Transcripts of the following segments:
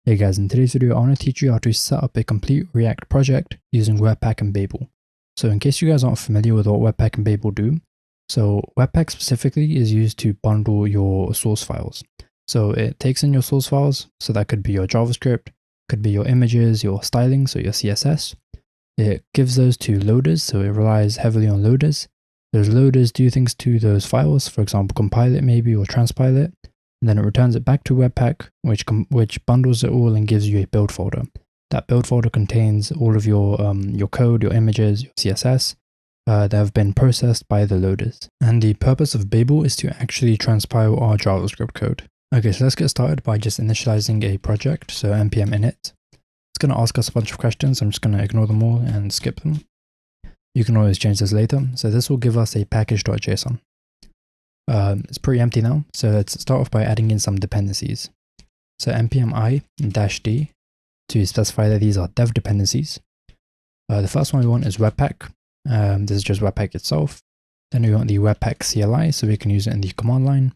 Hey guys, in today's video I want to teach you how to set up a complete React project using Webpack and Babel. So in case you guys aren't familiar with what Webpack and Babel do, so Webpack specifically is used to bundle your source files. So it takes in your source files, so that could be your JavaScript, could be your images, your styling, so your CSS. It gives those to loaders, so it relies heavily on loaders. Those loaders do things to those files, for example compile it maybe or transpile it. And then it returns it back to Webpack, which bundles it all and gives you a build folder. That build folder contains all of your code, your images, your CSS that have been processed by the loaders. And the purpose of Babel is to actually transpile our JavaScript code. Okay, so let's get started by just initializing a project. So npm init. It's going to ask us a bunch of questions. I'm just going to ignore them all and skip them. You can always change this later. So this will give us a package.json. It's pretty empty now, so let's start off by adding in some dependencies. So npm i-d to specify that these are dev dependencies. The first one we want is Webpack. This is just Webpack itself. Then we want the Webpack CLI, so we can use it in the command line.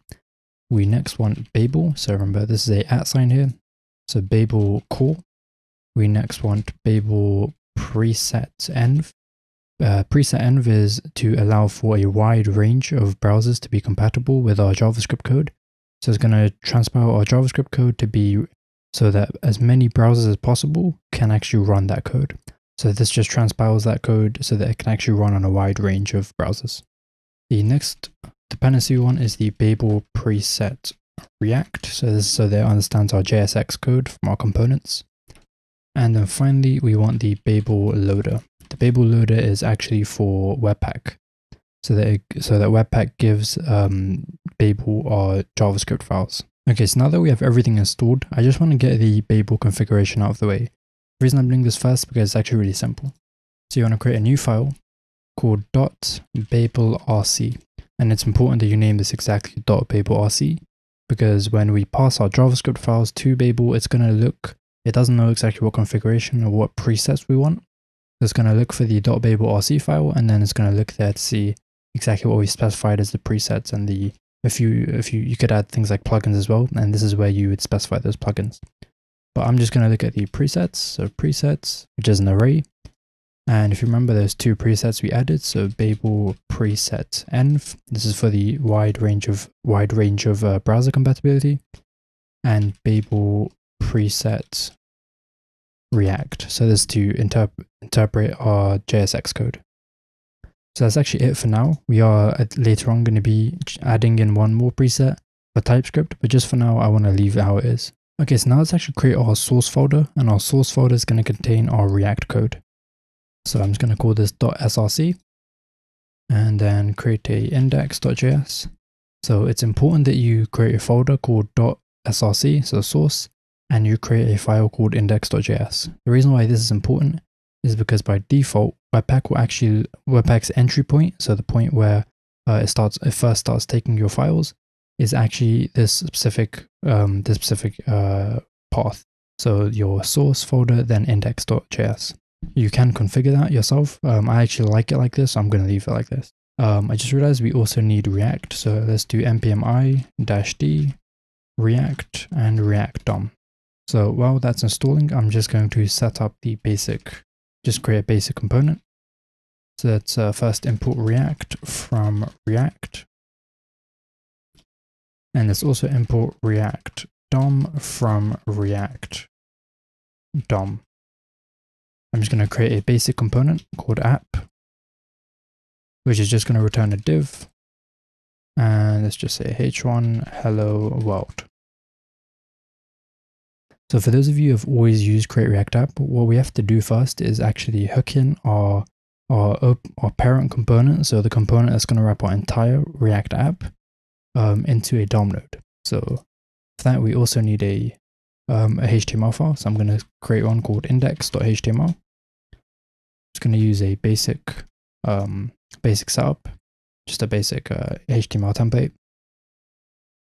We next want Babel, so remember this is a @ sign here. So Babel core. We next want Babel preset env. Preset env is to allow for a wide range of browsers to be compatible with our JavaScript code. So it's going to transpile our JavaScript code to be so that as many browsers as possible can actually run that code. So this just transpiles that code so that it can actually run on a wide range of browsers. The next dependency one is the Babel preset React. So this is so that it understands our JSX code from our components. And then finally, we want the Babel loader. The Babel loader is actually for Webpack, so that Webpack gives Babel our JavaScript files. Okay, so now that we have everything installed, I just want to get the Babel configuration out of the way. The reason I'm doing this first is because it's actually really simple. So you want to create a new file called .babelrc, and it's important that you name this exactly .babelrc, because when we pass our JavaScript files to Babel, it doesn't know exactly what configuration or what presets we want. It's going to look for the .babelrc file, and then it's going to look there to see exactly what we specified as the presets, and you could add things like plugins as well, and this is where you would specify those plugins. But I'm just going to look at the presets. So presets, which is an array, and if you remember, there's two presets we added. So Babel preset env. This is for the wide range of browser compatibility, and Babel preset React. So this is to interpret our JSX code. So that's actually it for now. We are later on going to be adding in one more preset for TypeScript, but just for now, I want to leave it how it is. Okay, so now let's actually create our source folder, and our source folder is going to contain our React code. So I'm just going to call this .src, and then create a index.js. So it's important that you create a folder called .src, so source, and you create a file called index.js. The reason why this is important is because by default, Webpack's entry point, so the point where it first starts taking your files, is actually this specific path. So your source folder, then index.js. You can configure that yourself. I actually like it like this, so I'm going to leave it like this. I just realized we also need React, so let's do npm i-d React and React DOM. So while that's installing, I'm just going to set up just create a basic component. So let's first import React from React. And let's also import React DOM from React DOM. I'm just going to create a basic component called app, which is just going to return a div. And let's just say h1 hello world. So for those of you who have always used Create React App, what we have to do first is actually hook in our parent component, so the component that's going to wrap our entire React app into a DOM node. So for that, we also need a HTML file. So I'm going to create one called index.html. Just going to use a basic setup, just a basic HTML template.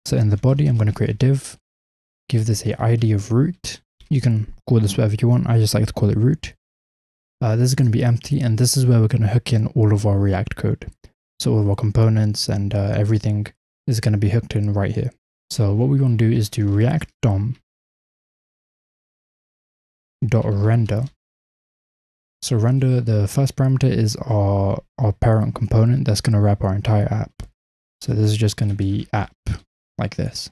So in the body, I'm going to create a div. Give this a ID of root. You can call this whatever you want. I just like to call it root. This is going to be empty, and this is where we're going to hook in all of our React code. So all of our components and everything is going to be hooked in right here. So what we want to do is do React DOM .render. So render, the first parameter is our parent component that's going to wrap our entire app. So this is just going to be app, like this.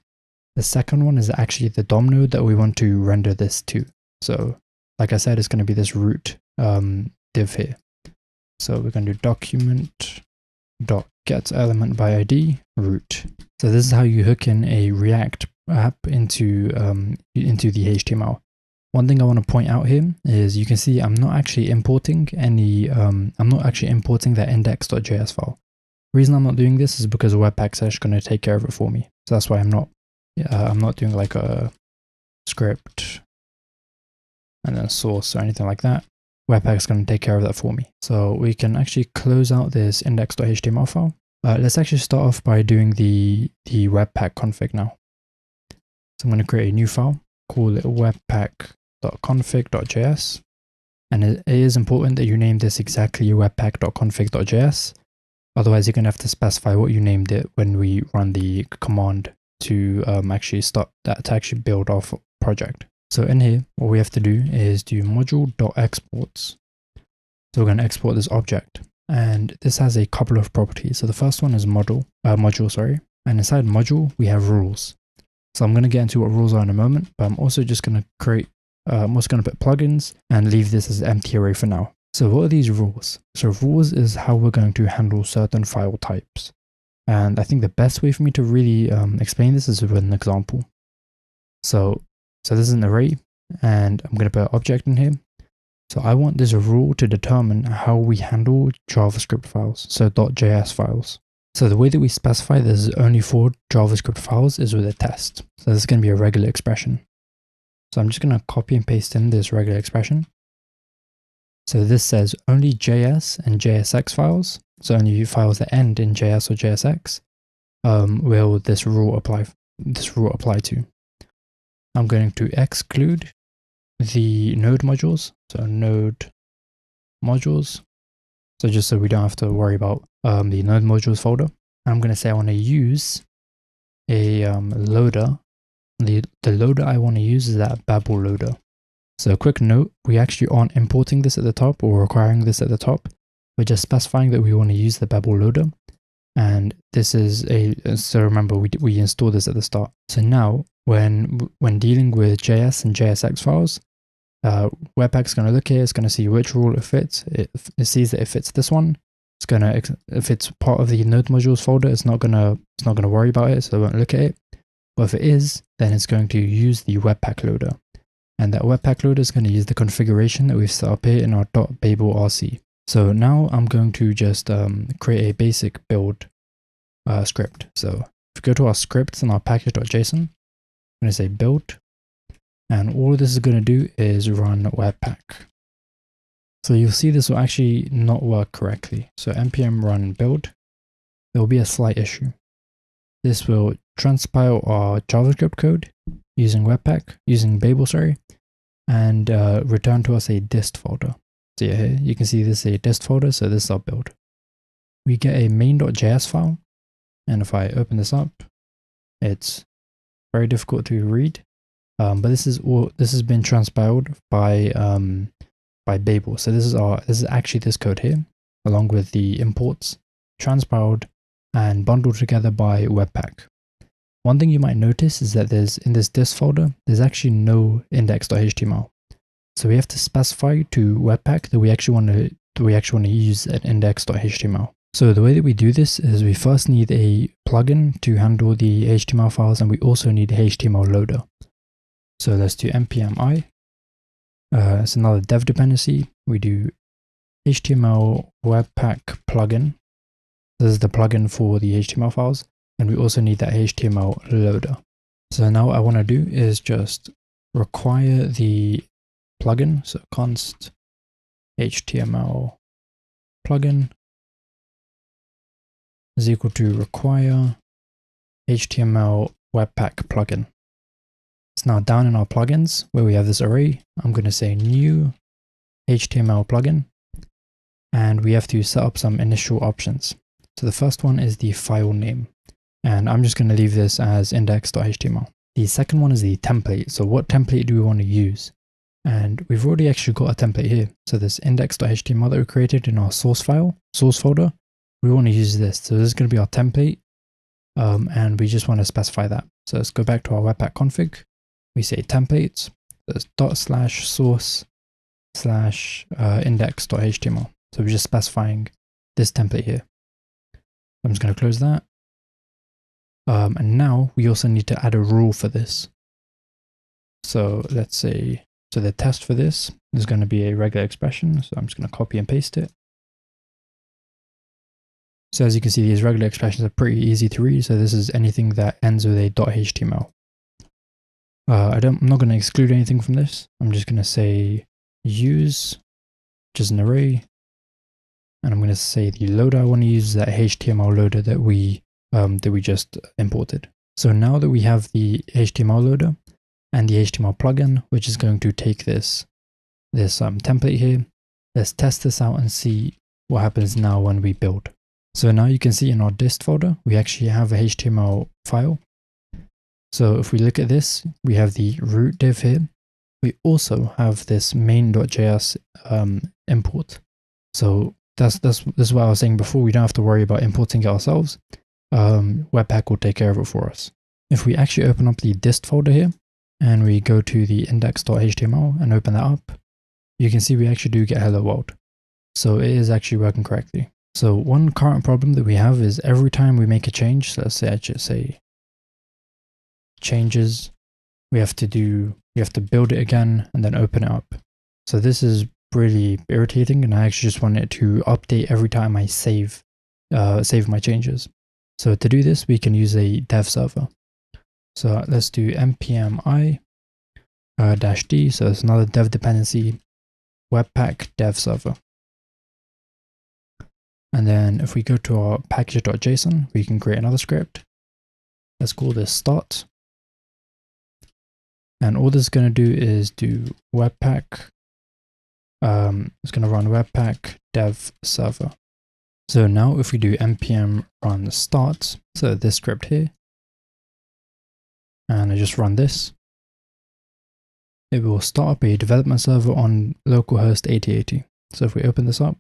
The second one is actually the DOM node that we want to render this to. So like I said, it's going to be this root div here. So we're going to do document.getElementById root. So this is how you hook in a React app into the HTML. One thing I want to point out here is you can see I'm not actually importing any, I'm not actually importing that index.js file. The reason I'm not doing this is because Webpack is going to take care of it for me. So that's why I'm not doing like a script and then source or anything like that. Webpack is going to take care of that for me. So we can actually close out this index.html file. Let's actually start off by doing the Webpack config now. So I'm going to create a new file, call it webpack.config.js. And it is important that you name this exactly webpack.config.js. Otherwise, you're going to have to specify what you named it when we run the command to actually build our project. So in here, what we have to do is do module.exports. So we're going to export this object, and this has a couple of properties. So the first one is module, and inside module we have rules. So I'm going to get into what rules are in a moment, but I'm also just going to create, I'm also going to put plugins and leave this as an empty array for now. So what are these rules? So rules is how we're going to handle certain file types. And I think the best way for me to really explain this is with an example. So this is an array, and I'm going to put an object in here. So I want this rule to determine how we handle JavaScript files, so .js files. So the way that we specify this is only for JavaScript files is with a test. So this is going to be a regular expression. So I'm just going to copy and paste in this regular expression. So this says only JS and JSX files, so only files that end in JS or JSX, will this rule apply to. I'm going to exclude the node modules, so node modules. So just so we don't have to worry about the node modules folder. I'm going to say I want to use a loader. The loader I want to use is that Babel loader. So a quick note, we actually aren't importing this at the top or requiring this at the top. We're just specifying that we want to use the Babel loader. And this is so remember we installed this at the start. So now when dealing with JS and JSX files, Webpack's going to look here, it's going to see which rule it fits. It sees that it fits this one. It's going to, if it's part of the node modules folder, it's not going to worry about it, so it won't look at it. But if it is, then it's going to use the Webpack loader. And that Webpack loader is going to use the configuration that we've set up here in our .babel RC. So now I'm going to just create a basic build script. So if we go to our scripts and our package.json, I'm going to say build. And all this is going to do is run Webpack. So you'll see this will actually not work correctly. So npm run build, there will be a slight issue. This will transpile our JavaScript code using Webpack, using Babel, and return to us a dist folder. So yeah, here you can see this is a dist folder, so this is our build. We get a main.js file, and if I open this up, it's very difficult to read. But this has been transpiled by Babel. So this is actually this code here, along with the imports, transpiled and bundled together by Webpack. One thing you might notice is that in this dist folder, there's actually no index.html. So we have to specify to Webpack that we actually want to use an index.html. So the way that we do this is we first need a plugin to handle the HTML files, and we also need a HTML loader. So let's do npm I. It's another dev dependency. We do HTML Webpack plugin. This is the plugin for the HTML files. And we also need that HTML loader. So now what I want to do is just require the plugin. So const HTML plugin is equal to require HTML Webpack plugin. So now down in our plugins where we have this array, I'm going to say new HTML plugin, and we have to set up some initial options. So the first one is the file name, and I'm just going to leave this as index.html. The second one is the template. So what template do we want to use? And we've already actually got a template here. So this index.html that we created in our source folder, we want to use this. So this is going to be our template. And we just want to specify that. So let's go back to our Webpack config. We say templates, there's /source/index.html. So we're just specifying this template here. I'm just going to close that. And now we also need to add a rule for this. So let's say, so the test for this is going to be a regular expression. So I'm just going to copy and paste it. So as you can see, these regular expressions are pretty easy to read. So this is anything that ends with a .html. I'm not going to exclude anything from this. I'm just going to say use, which is an array. And I'm going to say the loader I want to use is that HTML loader that we just imported. So now that we have the HTML loader and the HTML plugin, which is going to take this template here, let's test this out and see what happens now when we build. So now you can see in our dist folder, we actually have a HTML file. So if we look at this, we have the root div here. We also have this main.js import. So this is what I was saying before. We don't have to worry about importing it ourselves. Webpack will take care of it for us. If we actually open up the dist folder here and we go to the index.html and open that up, you can see we actually do get hello world. So it is actually working correctly. So one current problem that we have is every time we make a change, so let's say I just say changes, we have to build it again and then open it up. So this is really irritating, and I actually just want it to update every time I save my changes. So to do this, we can use a dev server. So let's do npm i -d. So it's another dev dependency, Webpack dev server. And then if we go to our package.json, we can create another script. Let's call this start. And all this is going to do is do Webpack. It's going to run Webpack dev server. So now if we do npm run start, so this script here, and I just run this, it will start up a development server on localhost 8080. So if we open this up,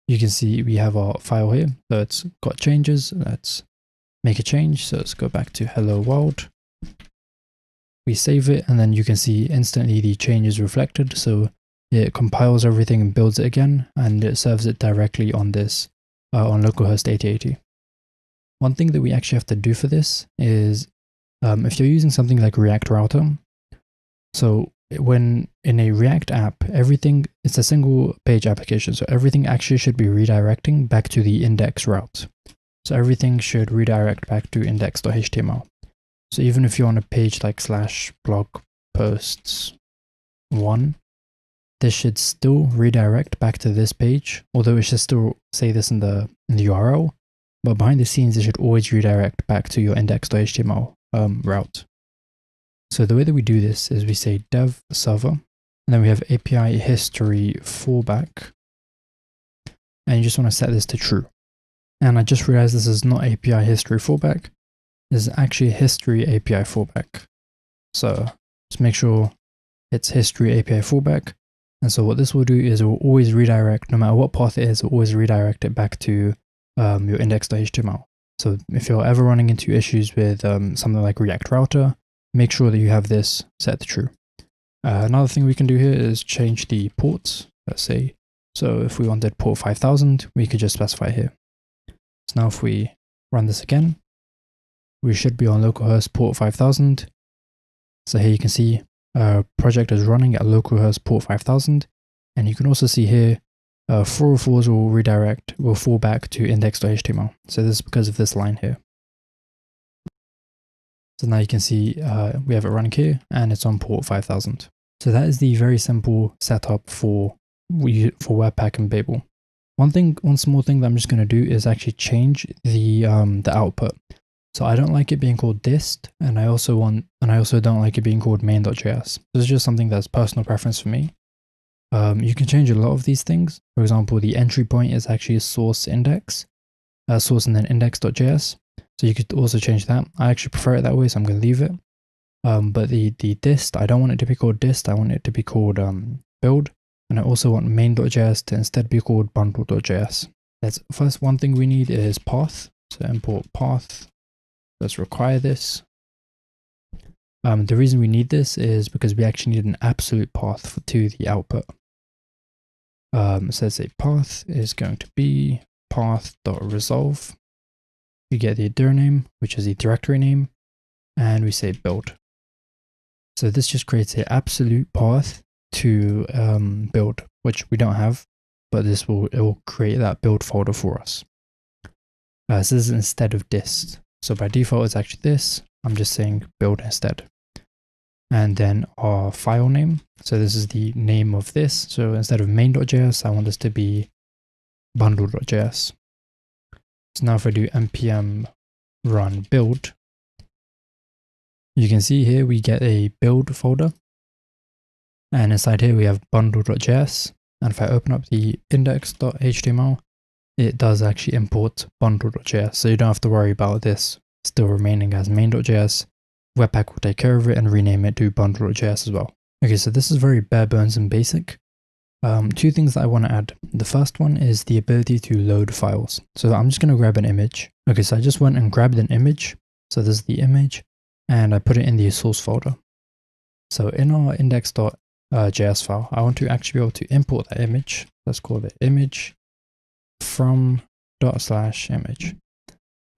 you can see we have our file here. So it's got changes. Let's make a change. So let's go back to hello world. We save it, and then you can see instantly the change is reflected. So it compiles everything and builds it again, and it serves it directly on this, on localhost 8080. One thing that we actually have to do for this is, if you're using something like React Router, so when in a React app, it's a single page application. So everything actually should be redirecting back to the index route. So everything should redirect back to index.html. So even if you're on a page like /blog posts 1, this should still redirect back to this page, although it should still say this in the URL, but behind the scenes, it should always redirect back to your index.html route. So the way that we do this is we say dev server, and then we have API history fallback, and you just want to set this to true. And I just realized this is not API history fallback. This is actually history API fallback. So just make sure it's history API fallback. And so what this will do is it will always redirect, no matter what path it is, it will always redirect it back to your index.html. So if you're ever running into issues with something like React Router, make sure that you have this set to true. Another thing we can do here is change the ports, let's say. So if we wanted port 5000, we could just specify here. So now if we run this again, we should be on localhost port 5000. So here you can see project is running at localhost port 5000. And you can also see here, 404s will fall back to index.html. So this is because of this line here. So now you can see we have it running here and it's on port 5000. So that is the very simple setup for Webpack and Babel. One small thing that I'm just going to do is actually change the output. So I don't like it being called dist, and I also don't like it being called main.js. This is just something that's personal preference for me. You can change a lot of these things. For example, the entry point is actually source index, source and then index.js. So you could also change that. I actually prefer it that way, so I'm going to leave it. But the dist, I don't want it to be called dist, I want it to be called build. And I also want main.js to instead be called bundle.js. First, one thing we need is path. So import path. Let's require this. The reason we need this is because we actually need an absolute path to the output. So let's say path is going to be path.resolve. We get the dir name, which is the directory name, and we say build. So this just creates an absolute path to build, which we don't have, but it will create that build folder for us. So this is instead of dist. So by default it's actually this. I'm just saying build instead. And then our file name. So this is the name of this. So instead of main.js, I want this to be bundle.js. So now if I do npm run build, you can see here we get a build folder. And inside here we have bundle.js. And if I open up the index.html, it does actually import bundle.js. So you don't have to worry about this still remaining as main.js. Webpack will take care of it and rename it to bundle.js as well. Okay, so this is very bare bones and basic. Two things that I want to add. The first one is the ability to load files. So I'm just going to grab an image. Okay, so I just went and grabbed an image. So this is the image, and I put it in the source folder. So in our index.js file, I want to actually be able to import that image. Let's call it image from /image.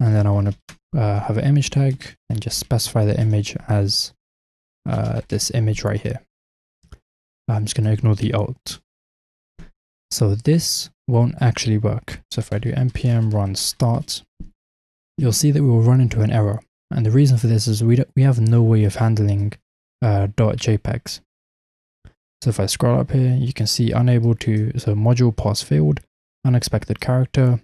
And then I want to have an image tag and just specify the image as this image right here. I'm just going to ignore the alt. So this won't actually work. So if I do npm run start, you'll see that we will run into an error. And the reason for this is we have no way of handling .jpegs. So if I scroll up here, you can see unable to, so module pass failed, unexpected character,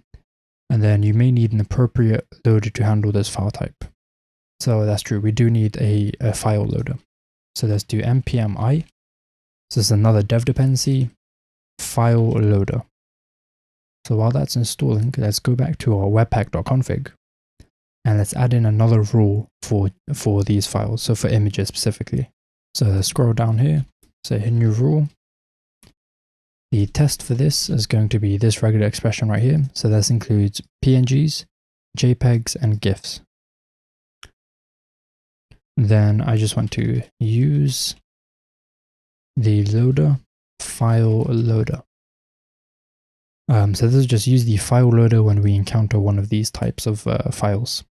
and then you may need an appropriate loader to handle this file type. So that's true, we do need a file loader. So let's do npm I. So this is another dev dependency, file loader. So while that's installing, let's go back to our webpack.config and let's add in another rule for these files, so for images specifically. So let's scroll down here, say a new rule. The test for this is going to be this regular expression right here. So this includes PNGs, JPEGs, and GIFs. Then I just want to use the loader, file loader. So this is just use the file loader when we encounter one of these types of files.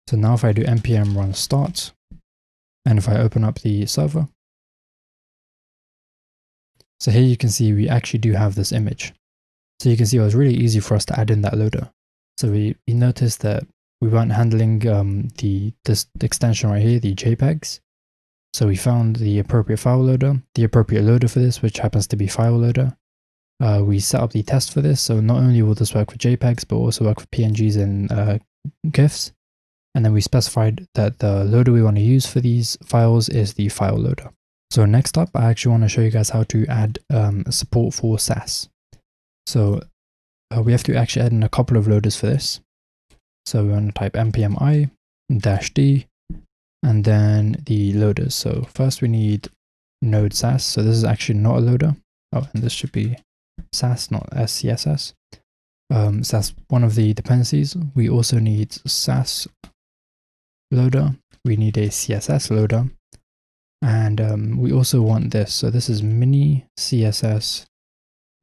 So now if I do npm run start, and if I open up the server, so here you can see we actually do have this image. So you can see it was really easy for us to add in that loader. So we noticed that we weren't handling this extension right here, the JPEGs. So we found the appropriate file loader, the appropriate loader for this, which happens to be file loader. We set up the test for this, so not only will this work for JPEGs, but also work for PNGs and GIFs. And then we specified that the loader we want to use for these files is the file loader. So next up, I actually want to show you guys how to add support for Sass. So we have to actually add in a couple of loaders for this. So we're going to type npm I -d and then the loaders. So first we need node Sass. So this is actually not a loader. Oh, and this should be Sass, not scss. So that's one of the dependencies. We also need Sass loader. We need a CSS loader. And we also want this. So this is mini CSS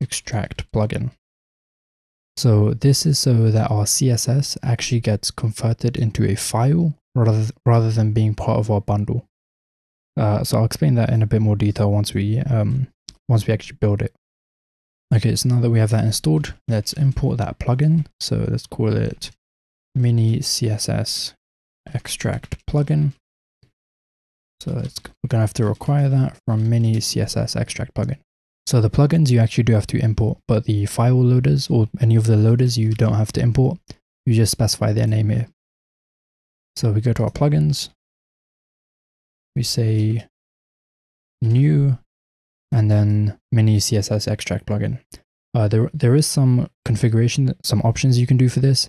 extract plugin. So this is so that our CSS actually gets converted into a file rather than being part of our bundle. So I'll explain that in a bit more detail once we actually build it. Okay, so now that we have that installed, let's import that plugin. So let's call it mini CSS extract plugin. So we're going to have to require that from mini CSS extract plugin. So the plugins you actually do have to import, but the file loaders or any of the loaders you don't have to import. You just specify their name here. So we go to our plugins. We say new and then mini CSS extract plugin. There is some configuration, some options you can do for this.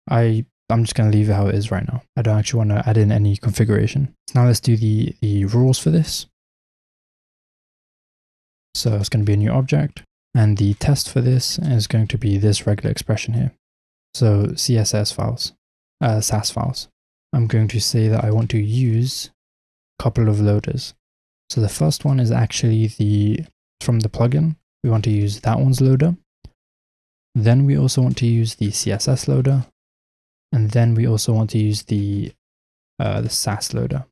I I'm just going to leave it how it is right now. I don't actually want to add in any configuration. So now let's do the rules for this. So it's going to be a new object, and the test for this is going to be this regular expression here. So CSS files, Sass files. I'm going to say that I want to use a couple of loaders. So the first one is actually from the plugin. We want to use that one's loader. Then we also want to use the CSS loader. And then we also want to use the Sass loader.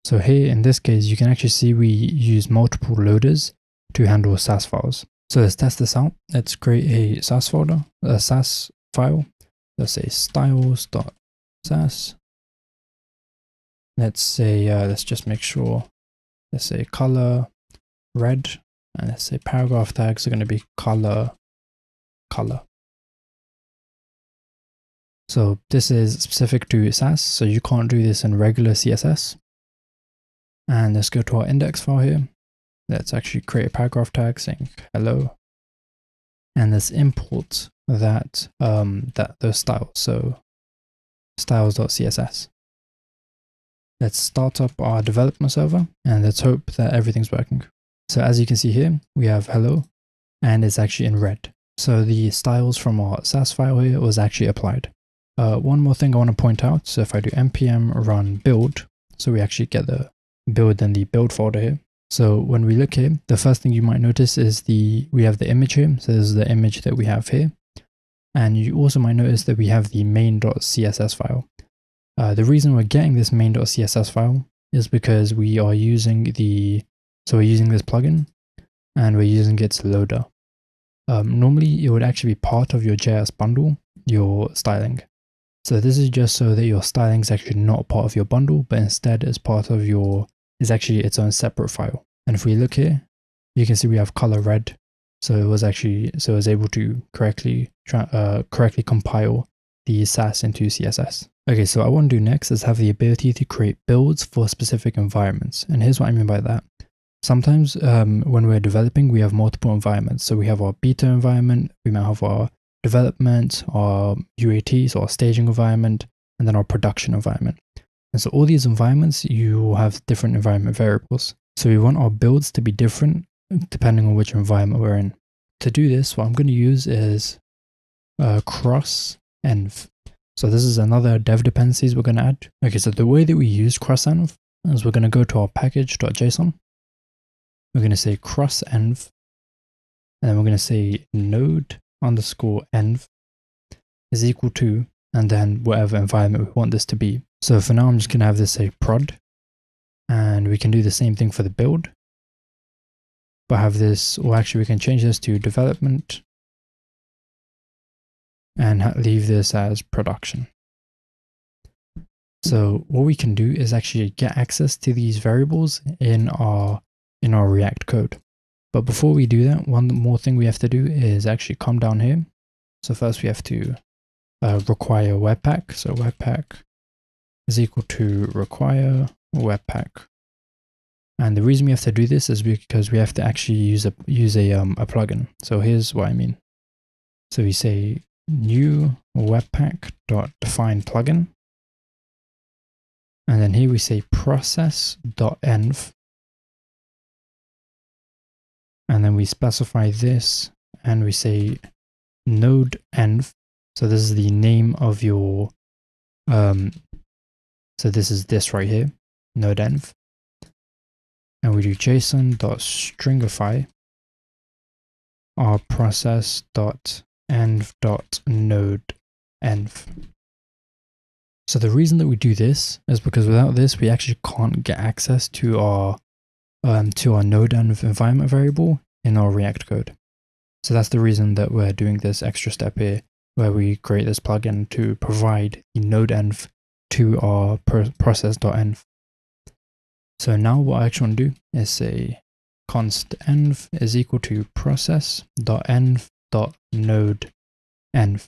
So here in this case, you can actually see we use multiple loaders to handle Sass files. So let's test this out. Let's create a Sass folder, a Sass file. Let's say styles.sass. Let's say, let's just make sure, let's say color red, and let's say paragraph tags are going to be color. So this is specific to Sass, so you can't do this in regular CSS. And let's go to our index file here. Let's actually create a paragraph tag saying hello. And let's import those styles. So styles.css. Let's start up our development server and let's hope that everything's working. So as you can see here, we have hello and it's actually in red. So the styles from our Sass file here was actually applied. One more thing I want to point out. So if I do npm run build, so we actually get the build in the build folder here. So when we look here, the first thing you might notice is we have the image here. So this is the image that we have here. And you also might notice that we have the main.css file. The reason we're getting this main.css file is because we are using we're using this plugin and we're using its loader. Normally it would actually be part of your JS bundle, your styling. So this is just so that your styling is actually not part of your bundle, but instead is part of is actually its own separate file. And if we look here, you can see we have color red. So it was able to correctly compile the Sass into CSS. Okay, so what I want to do next is have the ability to create builds for specific environments. And here's what I mean by that. Sometimes when we're developing, we have multiple environments. So we have our beta environment, we might have our development, our UAT, so our staging environment, and then our production environment. And so all these environments, you will have different environment variables. So we want our builds to be different depending on which environment we're in. To do this, what I'm going to use is cross-env. So this is another dev dependencies we're going to add. Okay, so the way that we use cross-env is we're going to go to our package.json. We're going to say cross-env, and then we're going to say node_env is equal to, and then whatever environment we want this to be. So for now, I'm just going to have this say prod, and we can do the same thing for the build, but have this, or actually we can change this to development and leave this as production. So what we can do is actually get access to these variables in our React code. But before we do that, one more thing we have to do is actually come down here. So first we have to require Webpack. So Webpack is equal to require Webpack. And the reason we have to do this is because we have to actually use a plugin. So here's what I mean. So we say new Webpack.define plugin. And then here we say process.env. And then we specify this and we say node.env. So this is the name of your, so this is this right here, node.env. And we do json.stringify our process.env.node.env. So the reason that we do this is because without this, we actually can't get access to our node.env environment variable in our React code. So that's the reason that we're doing this extra step here, where we create this plugin to provide the node.env to our process.env. So now what I actually want to do is say const env is equal to process.env.node.env.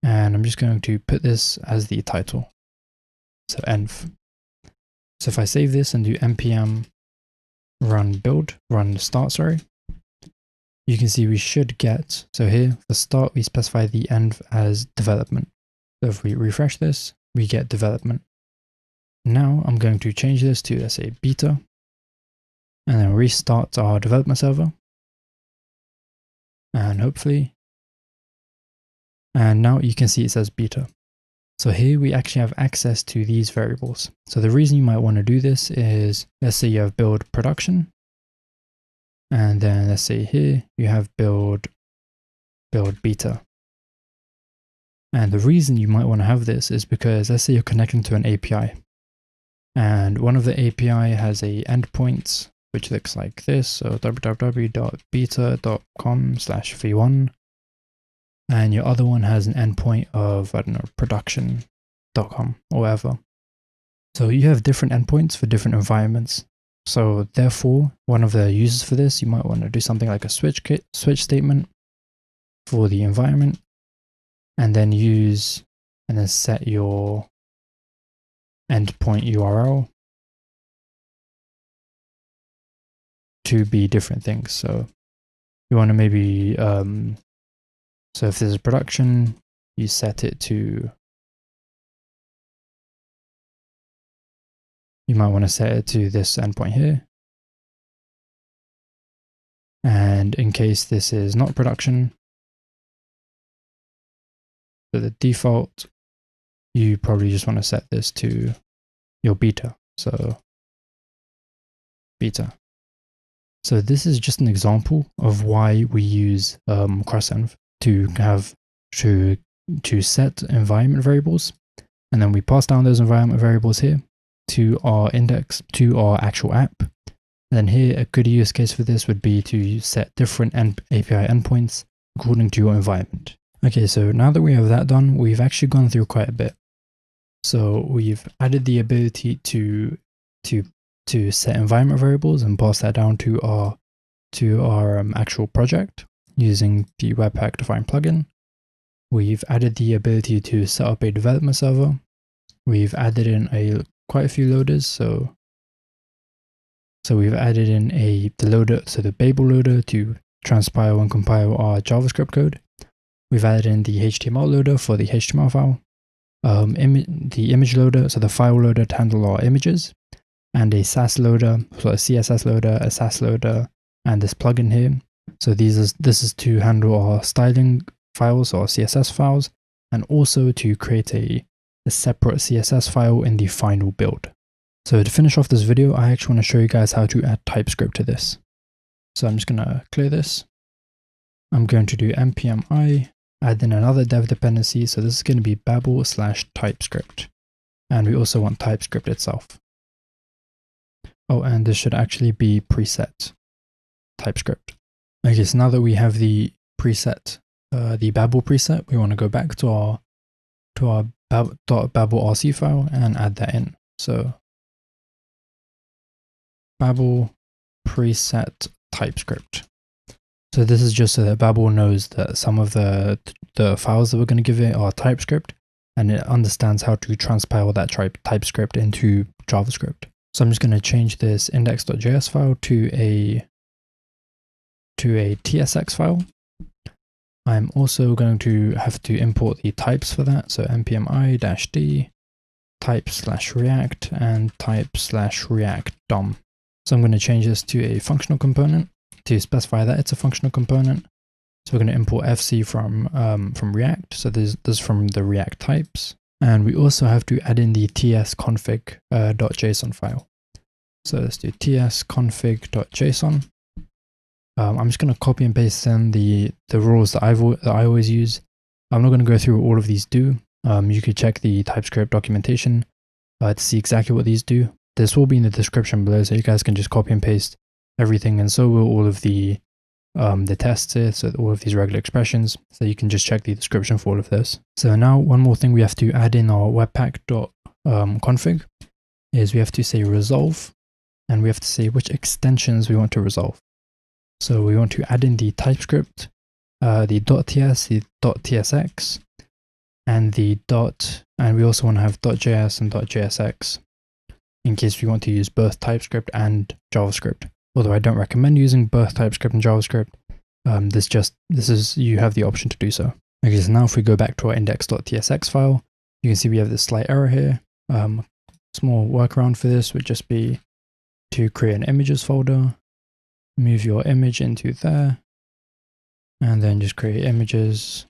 And I'm just going to put this as the title. So env. So if I save this and do npm run start, you can see we should get, so here for start, we specify the end as development. So if we refresh this, we get development. Now I'm going to change this to, let's say, beta, and then restart our development server. And hopefully, and now you can see it says beta. So here we actually have access to these variables. So the reason you might want to do this is, let's say you have build production, and then let's say here you have build beta. And the reason you might want to have this is because let's say you're connecting to an API, and one of the API has a endpoint which looks like this, so www.beta.com/v1, and your other one has an endpoint of, I don't know, production.com or whatever. So you have different endpoints for different environments. So therefore, one of the uses for this, you might want to do something like a switch statement for the environment, and then set your endpoint URL to be different things. So you want to maybe, so if there's a production, you set it to, you might want to set it to this endpoint here. And in case this is not production, so the default, you probably just want to set this to your beta. So beta. So this is just an example of why we use crossenv to set environment variables, and then we pass down those environment variables here to our index, to our actual app. And then here, a good use case for this would be to set different API endpoints according to your environment. Okay, so now that we have that done, we've actually gone through quite a bit. So we've added the ability to set environment variables and pass that down to our actual project using the Webpack define plugin. We've added the ability to set up a development server. We've added in quite a few loaders. So we've added in the Babel loader to transpile and compile our JavaScript code. We've added in the HTML loader for the HTML file, the image loader, so the file loader to handle our images, and a Sass loader, so a CSS loader, a Sass loader, and this plugin here. So this is to handle our styling files or CSS files, and also to create a separate CSS file in the final build. So to finish off this video, I actually want to show you guys how to add TypeScript to this. So I'm just going to clear this. I'm going to do npm I, add in another dev dependency. So this is going to be Babel/TypeScript. And we also want TypeScript itself. Oh, and this should actually be preset TypeScript. Okay, so now that we have the preset, the Babel preset, we want to go back to our .babelrc file and add that in. So Babel preset TypeScript. So this is just so that Babel knows that some of the files that we're going to give it are TypeScript, and it understands how to transpile that TypeScript into JavaScript. So I'm just going to change this index.js file to a tsx file. I'm also going to have to import the types for that. So npm i-d type/react and type/react dom. So I'm going to change this to a functional component to specify that it's a functional component. So we're going to import fc from React. So this is from the React types. And we also have to add in the tsconfig.json file. So let's do tsconfig.json. I'm just going to copy and paste in the rules that I always use. I'm not going to go through what all of these do. You could check the TypeScript documentation to see exactly what these do. This will be in the description below, so you guys can just copy and paste everything, and so will all of the tests here, so all of these regular expressions, so you can just check the description for all of this. So now one more thing we have to add in our webpack.config is we have to say resolve, and we have to say which extensions we want to resolve. So we want to add in the TypeScript, the .ts, the .tsx, and and we also want to have .js and .jsx in case we want to use both TypeScript and JavaScript. Although I don't recommend using both TypeScript and JavaScript, you have the option to do so. Okay, so now if we go back to our index.tsx file, you can see we have this slight error here. Small workaround for this would just be to create an images folder, move your image into there, and then just create images,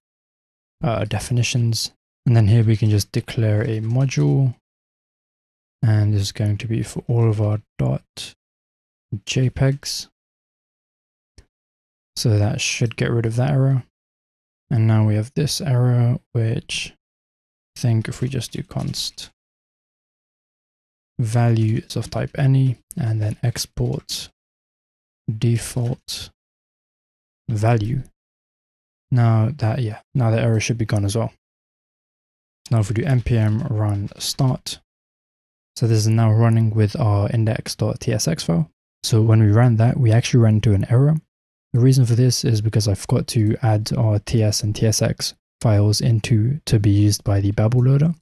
definitions, and then here we can just declare a module, and this is going to be for all of our .jpegs. So that should get rid of that error. And now we have this error, which I think if we just do const value is of type any, and then export default value. Now that error should be gone as well. So now if we do npm run start, so this is now running with our index.tsx file. So when we ran that, we actually ran into an error. The reason for this is because I forgot to add our ts and tsx files to be used by the Babel loader.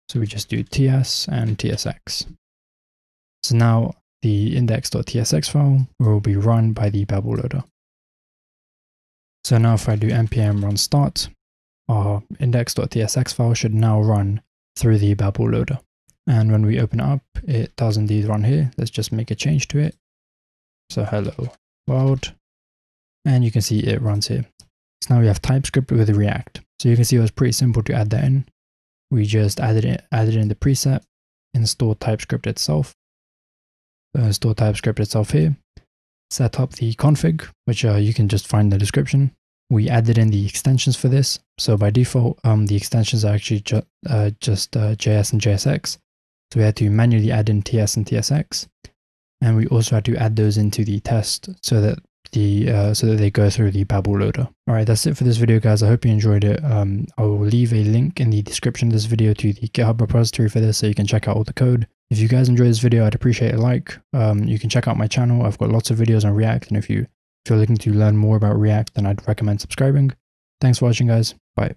So we just do ts and tsx. So now the index.tsx file will be run by the Babel loader. So now if I do npm run start, our index.tsx file should now run through the Babel loader. And when we open it up, it does indeed run here. Let's just make a change to it. So hello world. And you can see it runs here. So now we have TypeScript with React. So you can see it was pretty simple to add that in. We just added it in the preset, install TypeScript itself. Install TypeScript itself here. Set up the config, which you can just find in the description. We added in the extensions for this. So by default, the extensions are actually just JS and JSX. So we had to manually add in TS and TSX. And we also had to add those into the test so that they go through the Babel loader. Alright, that's it for this video, guys. I hope you enjoyed it. I will leave a link in the description of this video to the GitHub repository for this so you can check out all the code. If you guys enjoyed this video, I'd appreciate a like. You can check out my channel. I've got lots of videos on React, and if you're looking to learn more about React, then I'd recommend subscribing. Thanks for watching, guys. Bye.